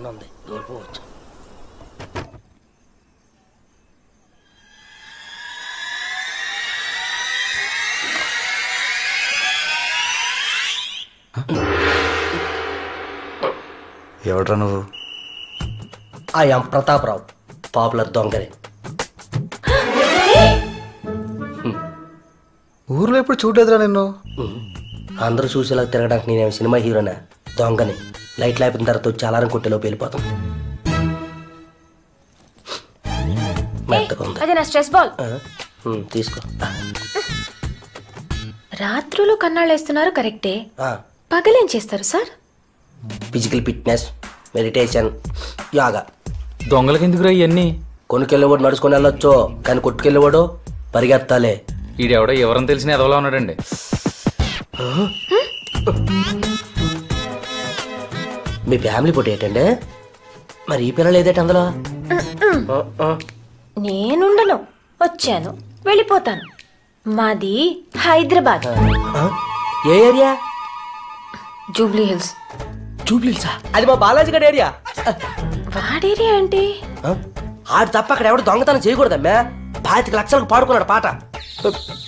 బాగానే ఉంది, దూరిపోవచ్చు. ఎవడ్రా నువ్వు? ఐఎమ్ ప్రతాపరావు, పాపులర్ దొంగని. ఊర్లో ఎప్పుడు చూడలేదురా నిన్ను. అందరూ చూసేలా తిరగడానికి నేనేమి సినిమా హీరోనా? దొంగని. లైట్లు అయిపోయిన తర్వాత వచ్చి అలారం కొట్టేలోపు వెళ్ళిపోతాం. అది నా స్ట్రెస్ బాల్. తీసుకో. రాత్రులు కన్నాళ్ళు వేస్తున్నారు కరెక్టే, పగలేం చేస్తారు sir? Physical fitness, meditation, yoga. దొంగలకి ఎందుకురా ఇవన్నీ? కొనుకెళ్ళేవాడు నడుచుకొని వెళ్ళొచ్చు, కానీ కొట్టుకెళ్ళేవాడు పరిగెత్తాలే. ఈడెవడో ఎవరని తెలిసిన ఎదవలా ఉన్నాడండి. మీ ఫ్యామిలీ ఫోటో ఏంటండి? మరి ఈ పిల్లలు ఏదేట అందులో? నేనుండను, వచ్చాను వెళ్ళిపోతాను. మాది హైదరాబాద్. ఏ ఏరియా? జూబ్లీ హిల్స్. జూబ్లీ హిల్సా? అది మా బాలాజీ గడ్ ఏరియా. వాడేరియా ఏంటి? ఆడు తప్ప అక్కడ ఎవడు దొంగతనం చేయకూడదమ్మా. 25 లక్షలకు పాడుకున్నాడు పాట.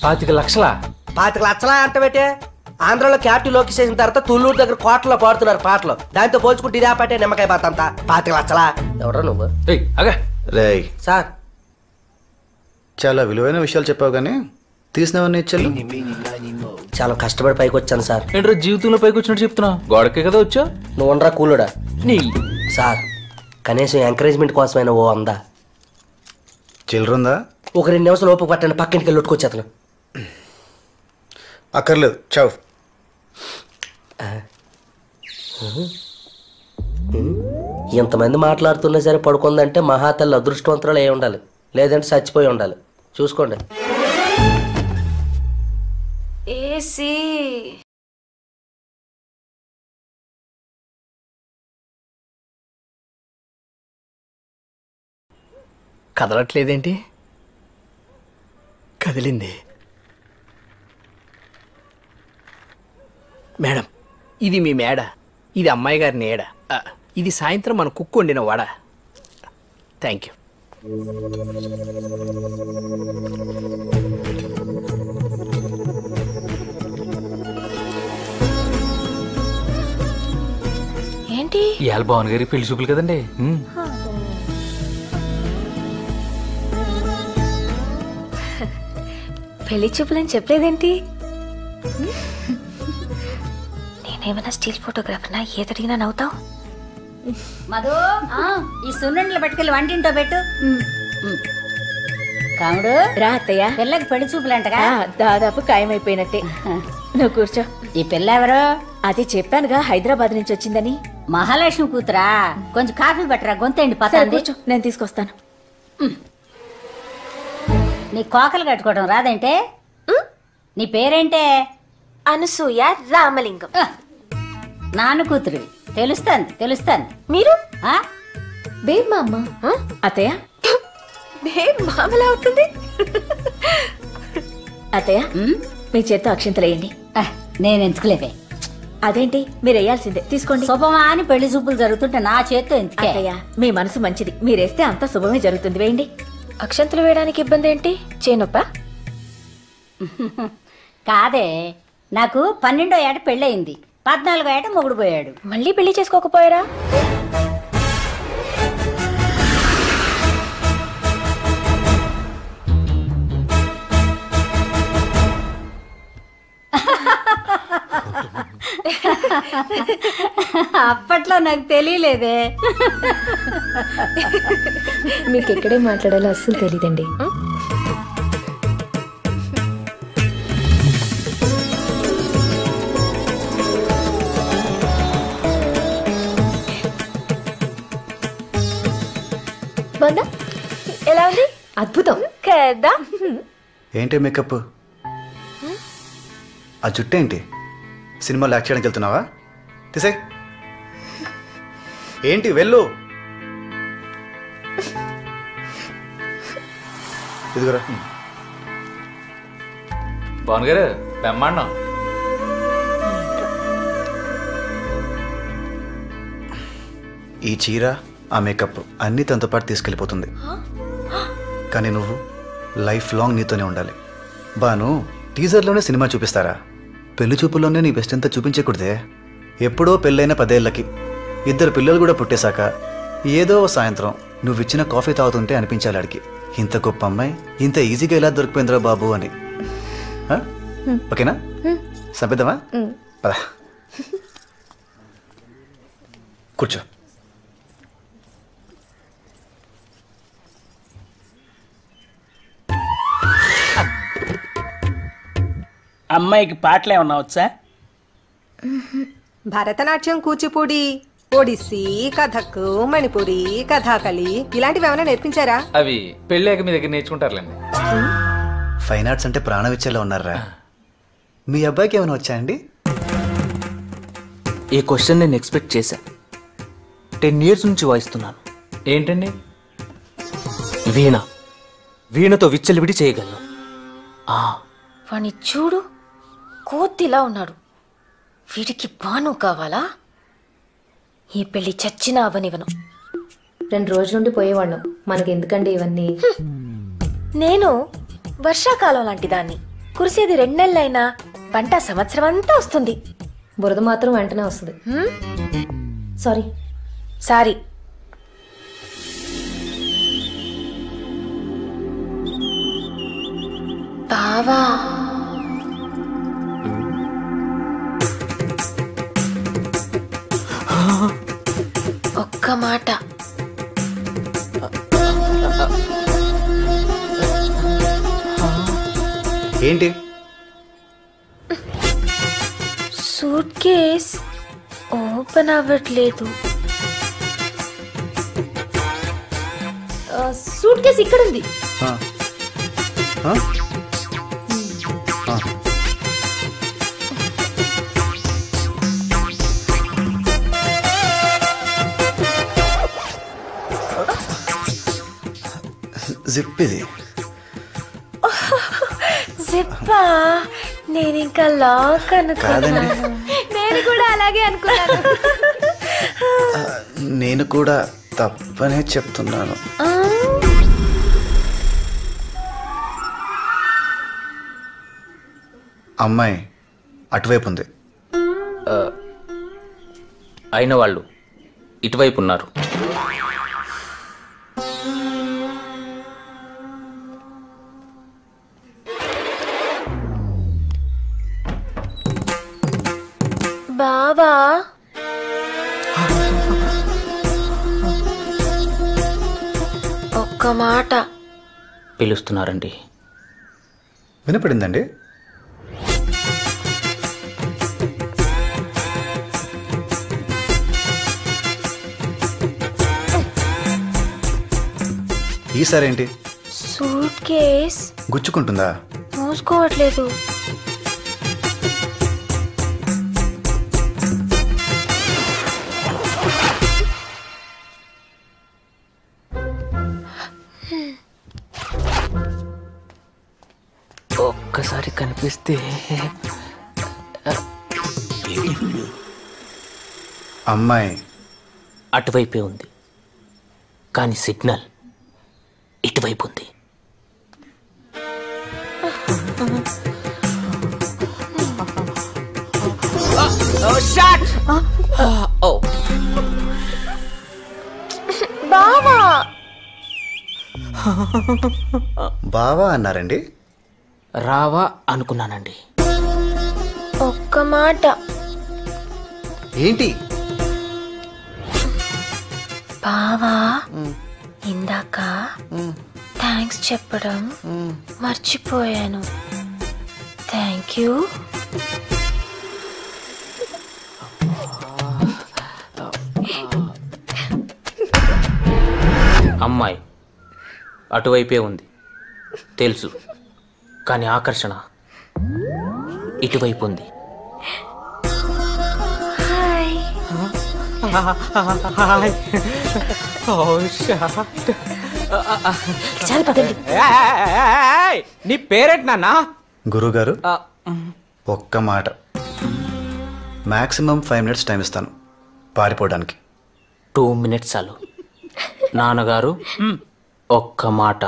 25 లక్షలా? 25 లక్షలా అంటబెట్టే. ఆంధ్రలో క్యాపిటల్ లోకి చేసిన తర్వాత తుళ్ళూరు దగ్గర కోటలో పాడుతున్నారు పాటలు. దాంతో పోల్చుకుంటే ఇదే పాటే నిమ్మకాయ పాత అంతా. 25 లక్షలా? ఎవరా నువ్వు? రేయ్ సార్, చాలా విలువైన విషయాలు చెప్పావు కానీ తీసినవన్నీ ఇచ్చాను. చాలా కష్టపడి పైకి వచ్చాను సార్. ఏంట్రా జీవితంలో పైకి వచ్చినట్టు చెప్తున్నా? గోడకే కదా వచ్చా? నువ్వు ఉండరా కూలుడా. నీ సార్, కనీసం ఎంకరేజ్మెంట్ కోసమైనా ఓ అందా. చిల్లరుందా? ఒక 2 నిమిషాలు ఓపిక పట్టండి, పక్కింటికి వెళ్ళి కొట్టుకొచ్చి అతను. అక్కర్లేదు, చావు. ఇంతమంది మాట్లాడుతున్నా సరే పడుకుందంటే మహాతల్లి అదృష్టవంతురాలు అయి ఉండాలి, లేదంటే చచ్చిపోయి ఉండాలి. చూసుకోండి. ఏసీ. కదలట్లేదేంటి? కదిలింది. మేడం, ఇది మీ మేడ, ఇది అమ్మాయి గారి నీడ, ఇది సాయంత్రం మన కుక్కు వండిన వడ. Thank you. ఏంటి? ఇవాళ భావన్ గారి పెళ్లి చూపులు కదండి. పెళ్లి చూపులని చెప్పలేదేంటి? నేనేమైనా స్టిల్ ఫోటోగ్రాఫర్నా? ఏదడిగినా నవ్వుతావు? మధు, ఈ సున్నుండలు పట్టుకెళ్ళి వంటింటో పెట్టు. కాముడు రా అత్తయ్య. పిల్లకి పెళ్లి చూపులంటగా? దాదాపు ఖాయమైపోయినట్టే. నువ్వు కూర్చో. ఈ పిల్ల ఎవరు? అది చెప్పానుగా, హైదరాబాద్ నుంచి వచ్చిందని. మహాలక్ష్మి కూతురా? కొంచెం కాఫీ పట్టరా, గొంతండి పసంది. కూర్చో, నేను తీసుకొస్తాను. నీ కోకలు కట్టుకోవడం రాదంటే? నీ పేరేంటే? అనసూయ రామలింగం. నాన్న కూతురు. తెలుస్తాను. మీరు? బేబ్ మా అమ్మ. అత్తయ్య, బేబ్ మామలా అవుతుంది. అత్తయ్య, మీ చేత్తో అక్షింతలేయండి. నేను ఎంచుకులేవే. అదేంటి, మీరు వేయాల్సిందే. తీసుకోండి. శుభమా అని పెళ్లి చూపులు జరుగుతుంటే నా చేత్తో ఎందుకే? అత్తయ్య, మీ మనసు మంచిది, మీరేస్తే అంతా శుభమే జరుగుతుంది. వేయండి. అక్షంతలు వేయడానికి ఇబ్బంది ఏంటి? చేనొప్ప? కాదే, నాకు 12వ ఏట పెళ్ళయింది, 14వ ఏట మొగుడు పోయాడు. మళ్ళీ పెళ్లి చేసుకోకపోయారా? అప్పట్లో నాకు తెలియలేదే. మీకు ఎక్కడే మాట్లాడాలో అస్సలు తెలీదండి. బాగుందా? ఎలా ఉంది? అద్భుతం కదా? ఏంటి మేకప్? ఆ జుట్టు ఏంటి? సినిమాలో యాక్ట్ చేయడానికి వెళ్తున్నావా? తీసే. ఏంటి వెళ్ళు. ఇదిగోరా. భావన్ గారు బెమ్మాడినా? ఈ చీర ఆ మేకప్ అన్నీ తనతో పాటు తీసుకెళ్ళిపోతుంది. కానీ నువ్వు లైఫ్ లాంగ్ నీతోనే ఉండాలి. బాను, టీజర్లోనే సినిమా చూపిస్తారా? పెళ్లి చూపుల్లోనే నీ బెస్ట్ అంతా చూపించకూడదే. ఎప్పుడో పెళ్ళైన 10 ఏళ్ళకి 2 పిల్లలు కూడా పుట్టేశాక ఏదో సాయంత్రం నువ్విచ్చిన కాఫీ తాగుతుంటే అనిపించాలి ఆడికి, ఇంత గొప్ప అమ్మాయి ఇంత ఈజీగా ఎలా దొరికిపోయిందిరా బాబు అని. ఓకేనా? సంపిద్దామా? పద కూర్చో. అమ్మాయికి పాటలు ఏమన్నా వచ్చా? భరతనాట్యం, కూచిపూడి, ఒడిస్సీ, కథక్, మణిపురి, కథాకళి ఇలాంటివి ఏమైనా నేర్పించారా? అవి పెళ్ళాక మీ దగ్గర నేర్చుకుంటారులేండి. ఫైన్ ఆర్ట్స్ అంటే ప్రాణం ఇచ్చేలా ఉన్నారా? మీ అబ్బాయికి ఏమైనా వచ్చా అండి? ఈ క్వశ్చన్ నేను ఎక్స్పెక్ట్ చేశా. 10 years నుంచి వాయిస్తున్నాను. ఏంటండి? వీణ. వీణతో విచ్చలివిడి చేయగలను. వాణ్ణి చూడు, కోతిలా ఉన్నాడు. వీడికి బాను కావాలా? ఈ పెళ్లి చచ్చినా అవనివను. 2 రోజుల నుండి పోయేవాళ్ళం, మనకి ఎందుకండి ఇవన్నీ? నేను వర్షాకాలం లాంటి దాన్ని. కురిసేది 2 నెలలైనా పంట సంవత్సరం అంతా వస్తుంది. బురద మాత్రం వెంటనే వస్తుంది. సారీ. సారీ. బావా, ఒక్క మాట. ఏంటి? సూట్ కేస్ ఓపెన్ అవ్వట్లేదు. సూట్ కేసు ఇక్కడ ఉంది. జిప్ ఇది. జిప్పా? నేను ఇంకా లాక్ అనుకున్నాను. నేను కూడా అలాగే అనుకున్నాను. నేను కూడా తప్పనే చెప్తున్నాను. అమ్మాయి అటువైపు ఉంది. అయిన వాళ్ళు ఇటువైపు ఉన్నారు. బావా, ఒక్క మాట. పిలుస్తున్నారండి. వినపడిందండి? ఈసారేంటి? సూట్ కేస్ గుచ్చుకుంటుందా? మూసుకోవట్లేదు. ఒక్కసారి కనిపిస్తే. అమ్మాయి అటువైపే ఉంది, కానీ సిగ్నల్ ఇటువైపు ఉంది. బావా, బావా అన్నారండి? రావా అనుకున్నానండి. ఒక్క మాట. ఏంటి? బావా, ఇందాక థ్యాంక్స్ చెప్పడం మర్చిపోయాను. Thank you. అమ్మాయి అటువైపే ఉంది తెలుసు, కానీ ఆకర్షణ ఇటువైపు ఉంది. హాయ్. చాలా పదండి. నీ పేరేంటి నాన్న? గురుగారు, ఒక్క మాట. మ్యాక్సిమం 5 minutes టైం ఇస్తాను పారిపోవడానికి. 2 minutes చాలు. నాన్నగారు ఒక్క మాట.